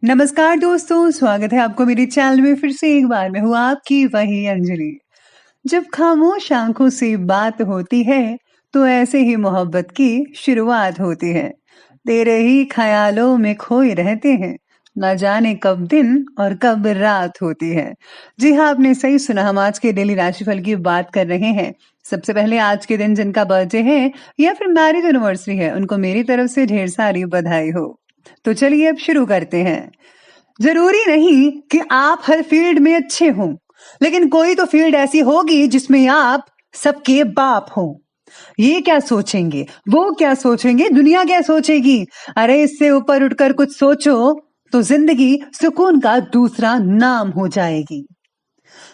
नमस्कार दोस्तों, स्वागत है आपको मेरे चैनल में फिर से एक बार। मैं हूँ आपकी वही अंजलि। जब खामोश आंखों से बात होती है तो ऐसे ही मोहब्बत की शुरुआत होती है। तेरे ही ख्यालों में खोए रहते हैं, ना जाने कब दिन और कब रात होती है। जी हाँ, आपने सही सुना। हम आज के डेली राशिफल की बात कर रहे हैं। सबसे पहले आज के दिन जिनका बर्थडे है या फिर मैरिज एनिवर्सरी है, उनको मेरी तरफ से ढेर सारी बधाई हो। तो चलिए अब शुरू करते हैं। जरूरी नहीं कि आप हर फील्ड में अच्छे हों, लेकिन कोई तो फील्ड ऐसी होगी जिसमें आप सबके बाप हो। ये क्या सोचेंगे, वो क्या सोचेंगे, दुनिया क्या सोचेगी? अरे इससे ऊपर उठकर कुछ सोचो तो जिंदगी सुकून का दूसरा नाम हो जाएगी।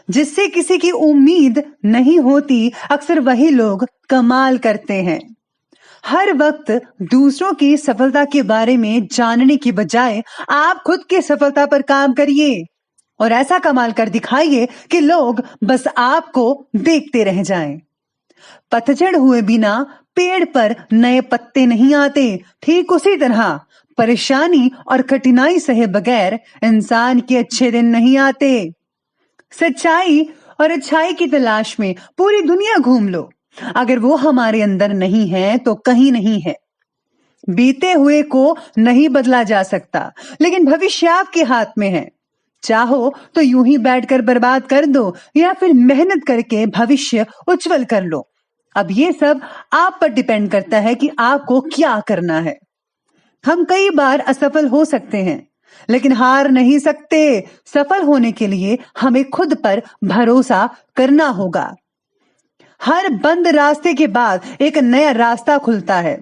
जिससे किसी की उम्मीद नहीं होती, अक्सर वही लोग कमाल करते हैं। हर वक्त दूसरों की सफलता के बारे में जानने की बजाय आप खुद की सफलता पर काम करिए और ऐसा कमाल कर दिखाइए कि लोग बस आपको देखते रह जाएं। पतझड़ हुए बिना पेड़ पर नए पत्ते नहीं आते। ठीक उसी तरह परेशानी और कठिनाई सहे बगैर इंसान के अच्छे दिन नहीं आते। सच्चाई और अच्छाई की तलाश में पूरी दुनिया घूम लो, अगर वो हमारे अंदर नहीं है तो कहीं नहीं है। बीते हुए को नहीं बदला जा सकता, लेकिन भविष्य आपके हाथ में है। चाहो तो यूं ही बैठकर बर्बाद कर दो या फिर मेहनत करके भविष्य उज्जवल कर लो। अब ये सब आप पर डिपेंड करता है कि आपको क्या करना है। हम कई बार असफल हो सकते हैं, लेकिन हार नहीं सकते। सफल होने के लिए हमें खुद पर भरोसा करना होगा। हर बंद रास्ते के बाद एक नया रास्ता खुलता है।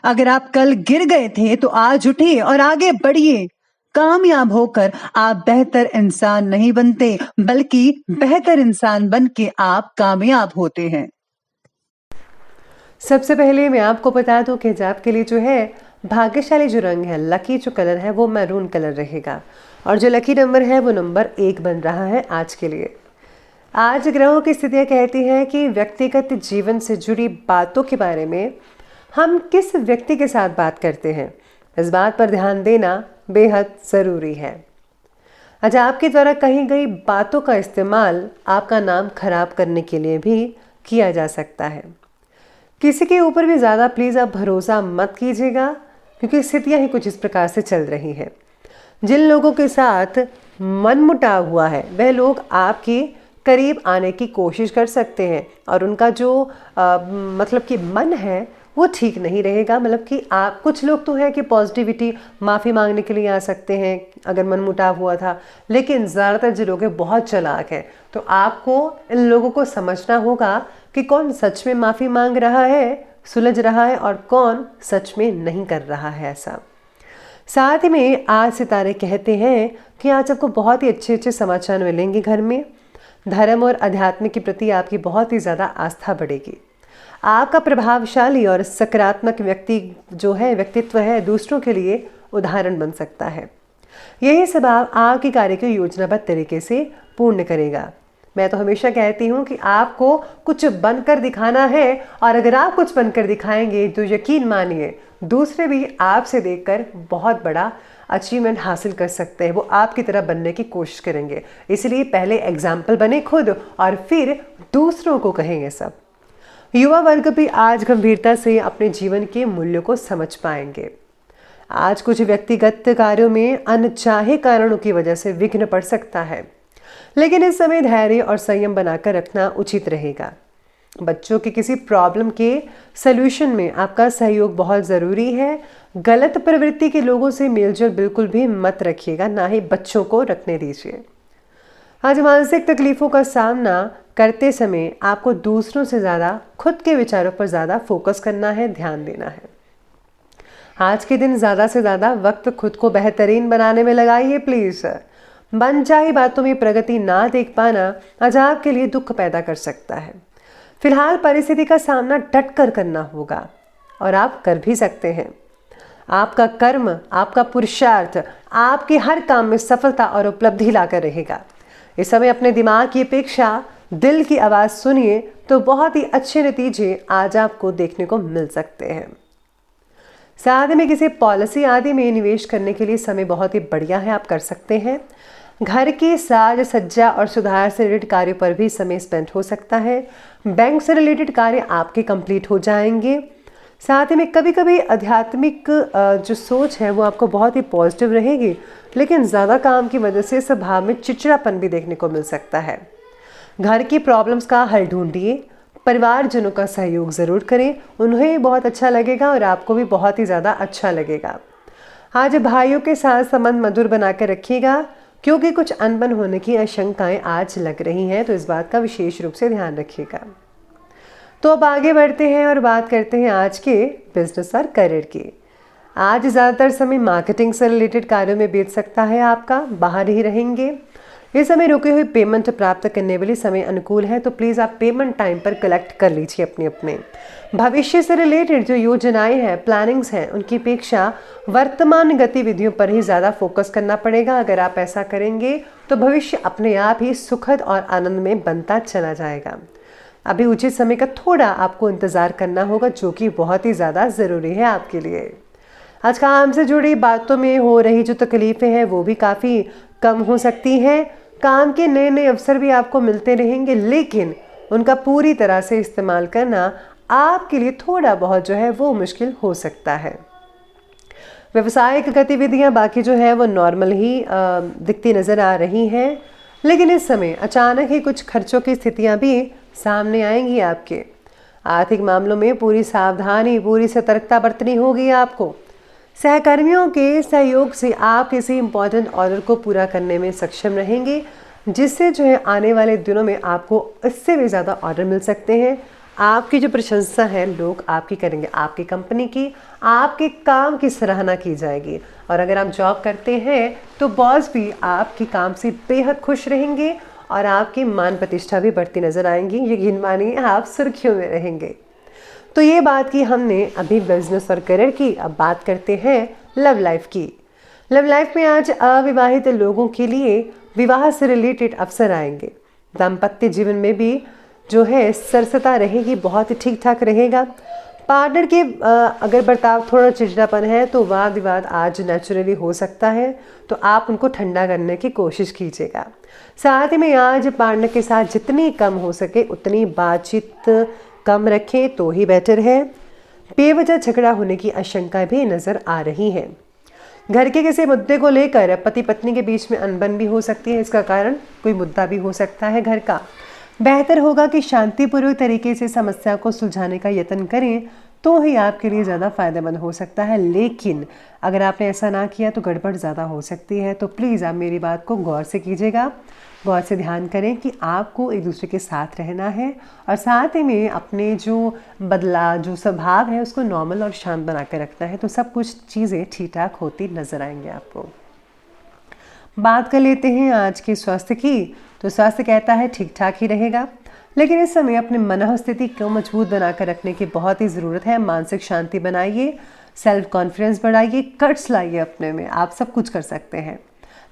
अगर आप कल गिर गए थे तो आज उठिए और आगे बढ़िए। कामयाब होकर आप बेहतर इंसान नहीं बनते, बल्कि बेहतर इंसान बन के आप कामयाब होते हैं। सबसे पहले मैं आपको बता दूं कि हिजाब के लिए जो है भाग्यशाली जो रंग है, लकी जो कलर है वो मैरून कलर रहेगा और जो लकी नंबर है वो नंबर 1 बन रहा है आज के लिए। आज ग्रहों की स्थितियां कहती हैं कि व्यक्तिगत जीवन से जुड़ी बातों के बारे में हम किस व्यक्ति के साथ बात करते हैं, इस बात पर ध्यान देना बेहद ज़रूरी है। आज आपके द्वारा कही गई बातों का इस्तेमाल आपका नाम खराब करने के लिए भी किया जा सकता है। किसी के ऊपर भी ज़्यादा प्लीज़ आप भरोसा मत कीजिएगा, क्योंकि स्थितियाँ ही कुछ इस प्रकार से चल रही हैं। जिन लोगों के साथ मनमुटाव हुआ है वह लोग आपके करीब आने की कोशिश कर सकते हैं और उनका जो मतलब कि मन है वो ठीक नहीं रहेगा। मतलब कि आप कुछ लोग तो हैं कि पॉजिटिविटी माफ़ी मांगने के लिए आ सकते हैं अगर मनमुटाव हुआ था, लेकिन ज़्यादातर जो लोग हैं बहुत चालाक हैं। तो आपको इन लोगों को समझना होगा कि कौन सच में माफ़ी मांग रहा है, सुलझ रहा है और कौन सच में नहीं कर रहा है ऐसा। साथ ही में आज सितारे कहते हैं कि आज आपको बहुत ही अच्छे अच्छे समाचार मिलेंगे। घर में धर्म और अध्यात्म के प्रति आपकी बहुत ही ज़्यादा आस्था बढ़ेगी। आपका प्रभावशाली और सकारात्मक व्यक्तित्व है दूसरों के लिए उदाहरण बन सकता है। यही स्वभाव आपके कार्य को योजनाबद्ध तरीके से पूर्ण करेगा। मैं तो हमेशा कहती हूँ कि आपको कुछ बनकर दिखाना है और अगर आप कुछ बनकर दिखाएंगे तो यकीन मानिए दूसरे भी आपसे देखकर बहुत बड़ा अचीवमेंट हासिल कर सकते हैं। वो आपकी तरह बनने की कोशिश करेंगे। इसलिए पहले एग्जाम्पल बने खुद और फिर दूसरों को कहेंगे सब। युवा वर्ग भी आज गंभीरता से अपने जीवन के मूल्यों को समझ पाएंगे। आज कुछ व्यक्तिगत कार्यों में अनचाहे कारणों की वजह से विघ्न पड़ सकता है, लेकिन इस समय धैर्य और संयम बनाकर रखना उचित रहेगा। बच्चों की किसी प्रॉब्लम के सलूशन में आपका सहयोग बहुत ज़रूरी है। गलत प्रवृत्ति के लोगों से मेलजोल बिल्कुल भी मत रखिएगा, ना ही बच्चों को रखने दीजिए। आज मानसिक तकलीफ़ों का सामना करते समय आपको दूसरों से ज़्यादा खुद के विचारों पर ज़्यादा फोकस करना है, ध्यान देना है। आज के दिन ज़्यादा से ज़्यादा वक्त खुद को बेहतरीन बनाने में लगाइए प्लीज़। मनचाही बातों में प्रगति ना देख पाना आज आपके लिए दुख पैदा कर सकता है। फिलहाल परिस्थिति का सामना डट कर करना होगा और आप कर भी सकते हैं। आपका कर्म, आपका पुरुषार्थ आपके हर काम में सफलता और उपलब्धि लाकर रहेगा। इस समय अपने दिमाग की अपेक्षा दिल की आवाज़ सुनिए तो बहुत ही अच्छे नतीजे आज आपको देखने को मिल सकते हैं। साथ में किसी पॉलिसी आदि में निवेश करने के लिए समय बहुत ही बढ़िया है, आप कर सकते हैं। घर की साज सज्जा और सुधार से रिलेटेड कार्यों पर भी समय स्पेंड हो सकता है। बैंक से रिलेटेड कार्य आपके कंप्लीट हो जाएंगे। साथ ही में कभी कभी आध्यात्मिक जो सोच है वो आपको बहुत ही पॉजिटिव रहेगी, लेकिन ज़्यादा काम की वजह से स्वभाव में चिड़चिड़ापन भी देखने को मिल सकता है। घर की प्रॉब्लम्स का हल ढूंढिए, परिवारजनों का सहयोग ज़रूर करें, उन्हें भी बहुत अच्छा लगेगा और आपको भी बहुत ही ज़्यादा अच्छा लगेगा। आज भाइयों के साथ संबंध मधुर बना कर रखिएगा, क्योंकि कुछ अनबन होने की आशंकाएं आज लग रही हैं, तो इस बात का विशेष रूप से ध्यान रखिएगा। तो अब आगे बढ़ते हैं और बात करते हैं आज के बिजनेस और करियर की। आज ज़्यादातर समय मार्केटिंग से रिलेटेड कार्यों में बीत सकता है, आपका बाहर ही रहेंगे। इस समय रुके हुए पेमेंट प्राप्त करने वाले समय अनुकूल है, तो प्लीज़ आप पेमेंट टाइम पर कलेक्ट कर लीजिए अपने भविष्य से रिलेटेड जो योजनाएं हैं, प्लानिंग्स हैं, उनकी अपेक्षा वर्तमान गतिविधियों पर ही ज़्यादा फोकस करना पड़ेगा। अगर आप ऐसा करेंगे तो भविष्य अपने आप ही सुखद और आनंद में बनता चला जाएगा। अभी उचित समय का थोड़ा आपको इंतज़ार करना होगा, जो कि बहुत ही ज़्यादा ज़रूरी है आपके लिए। आज काम से जुड़ी बातों में हो रही जो तकलीफ़ें हैं वो भी काफ़ी कम हो सकती हैं। काम के नए नए अवसर भी आपको मिलते रहेंगे, लेकिन उनका पूरी तरह से इस्तेमाल करना आपके लिए थोड़ा बहुत जो है वो मुश्किल हो सकता है। व्यवसायिक गतिविधियां बाकी जो है वो नॉर्मल ही दिखती नज़र आ रही हैं, लेकिन इस समय अचानक ही कुछ खर्चों की स्थितियां भी सामने आएंगी आपके। आर्थिक मामलों में पूरी सावधानी, पूरी सतर्कता बरतनी होगी आपको। सहकर्मियों के सहयोग से आप किसी इम्पोर्टेंट ऑर्डर को पूरा करने में सक्षम रहेंगे, जिससे जो है आने वाले दिनों में आपको इससे भी ज़्यादा ऑर्डर मिल सकते हैं। आपकी जो प्रशंसा है लोग आपकी करेंगे, आपकी कंपनी की, आपके काम की सराहना की जाएगी। और अगर आप जॉब करते हैं तो बॉस भी आपके काम से बेहद खुश रहेंगे और आपकी मान प्रतिष्ठा भी बढ़ती नजर आएंगी। यकीन मानिए आप सुर्खियों में रहेंगे। तो ये बात की हमने अभी बिजनेस और करियर की। अब बात करते हैं लव लाइफ की। लव लाइफ में आज अविवाहित लोगों के लिए विवाह से रिलेटेड अवसर आएंगे। दाम्पत्य जीवन में भी जो है सरसता रहेगी, बहुत ही ठीक ठाक रहेगा। पार्टनर के अगर बर्ताव थोड़ा चिड़चिड़ापन है तो वाद विवाद आज नेचुरली हो सकता है, तो आप उनको ठंडा करने की कोशिश कीजिएगा। साथ ही में आज पार्टनर के साथ जितनी कम हो सके उतनी बातचीत कम रखें तो ही बेटर है। बेवजह झगड़ा होने की आशंका भी नज़र आ रही है। घर के किसी मुद्दे को लेकर पति पत्नी के बीच में अनबन भी हो सकती है, इसका कारण कोई मुद्दा भी हो सकता है घर का। बेहतर होगा कि शांतिपूर्वक तरीके से समस्या को सुलझाने का यत्न करें, तो ही आपके लिए ज़्यादा फायदेमंद हो सकता है। लेकिन अगर आपने ऐसा ना किया तो गड़बड़ ज़्यादा हो सकती है। तो प्लीज़ आप मेरी बात को गौर से कीजिएगा, गौर से ध्यान करें कि आपको एक दूसरे के साथ रहना है और साथ ही में अपने जो स्वभाव है उसको नॉर्मल और शांत बना कर रखना है। तो सब कुछ चीज़ें ठीक ठाक होती नज़र आएंगे आपको। बात कर लेते हैं आज के स्वास्थ्य की। तो स्वास्थ्य कहता है ठीक ठाक ही रहेगा, लेकिन इस समय अपने मनोस्थिति को मजबूत बनाकर रखने की बहुत ही ज़रूरत है। मानसिक शांति बनाइए, सेल्फ कॉन्फिडेंस बढ़ाइए, कट्स लाइए अपने में, आप सब कुछ कर सकते हैं।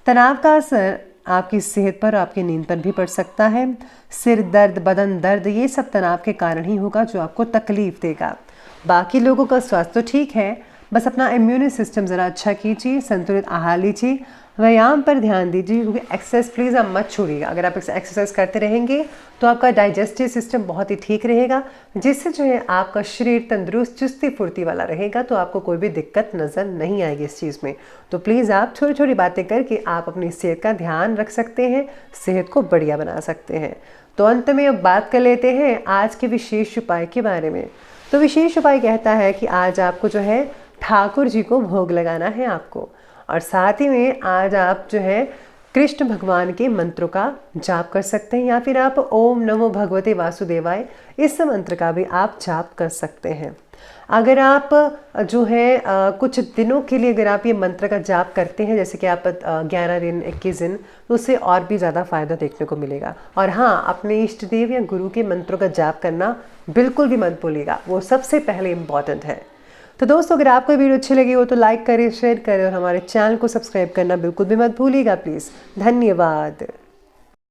तनाव का असर आपकी सेहत पर, आपकी नींद पर भी पड़ सकता है। सिर दर्द, बदन दर्द, ये सब तनाव के कारण ही होगा जो आपको तकलीफ देगा। बाकी लोगों का स्वास्थ्य तो ठीक है, बस अपना इम्यून सिस्टम ज़रा अच्छा कीजिए, संतुलित आहार लीजिए, व्यायाम पर ध्यान दीजिए, क्योंकि एक्सरसाइज प्लीज़ आप मत छोड़िएगा। अगर आप एक्सरसाइज करते रहेंगे तो आपका डाइजेस्टिव सिस्टम बहुत ही ठीक रहेगा, जिससे जो है आपका शरीर तंदुरुस्त, चुस्ती फुर्ती वाला रहेगा। तो आपको कोई भी दिक्कत नज़र नहीं आएगी इस चीज़ में। तो प्लीज़ आप छोटी छोटी बातें करके आप अपनी सेहत का ध्यान रख सकते हैं, सेहत को बढ़िया बना सकते हैं। तो अंत में अब बात कर लेते हैं आज के विशेष उपाय के बारे में। तो विशेष उपाय कहता है कि आज आपको जो है ठाकुर जी को भोग लगाना है आपको, और साथ ही में आज आप जो है कृष्ण भगवान के मंत्रों का जाप कर सकते हैं, या फिर आप ओम नमो भगवते वासुदेवाय इस मंत्र का भी आप जाप कर सकते हैं। अगर आप जो है कुछ दिनों के लिए अगर आप ये मंत्र का जाप करते हैं, जैसे कि आप 11 दिन 21 दिन, तो उससे और भी ज़्यादा फायदा देखने को मिलेगा। और हाँ, अपने इष्ट देव या गुरु के मंत्रों का जाप करना बिल्कुल भी मत भूलिएगा, वो सबसे पहले इम्पॉर्टेंट है। तो दोस्तों, अगर आपको वीडियो अच्छी लगी हो तो लाइक करें, शेयर करें और हमारे चैनल को सब्सक्राइब करना बिल्कुल भी मत भूलिएगा प्लीज़। धन्यवाद।